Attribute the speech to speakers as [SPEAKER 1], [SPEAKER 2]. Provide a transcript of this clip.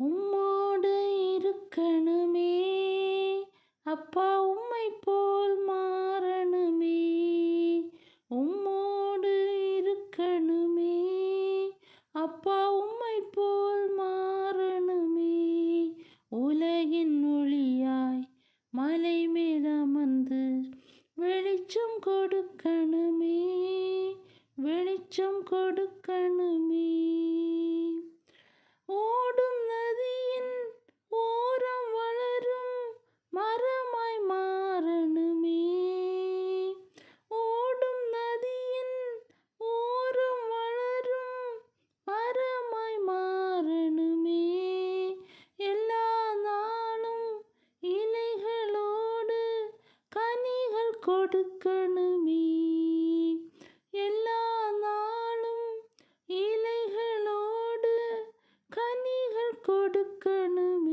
[SPEAKER 1] உம்மோடு இருக்கணுமே அப்பா, உம்மை போல் மாறணுமே. உம்மோடு இருக்கணுமே அப்பா, உம்மை போல் மாறணுமே. உலகின் ஒளியாய் மலை மேல் அமர்ந்து வெளிச்சம் கொடுக்கணுமே, வெளிச்சம் கொடுக்கணுமே. ஓடும் நதியின் ஓரம் வளரும் மரமாய் மாறணுமே. ஓடும் நதியின் ஓரம் வளரும் மரமாய் மாறணுமே. எல்லா நாளும் இலைகளோடு கனிகள் கொடுக்கணுமே. எல்லா நாளும் இலைகளோடு கனிகள் கொடுக்கணுமே.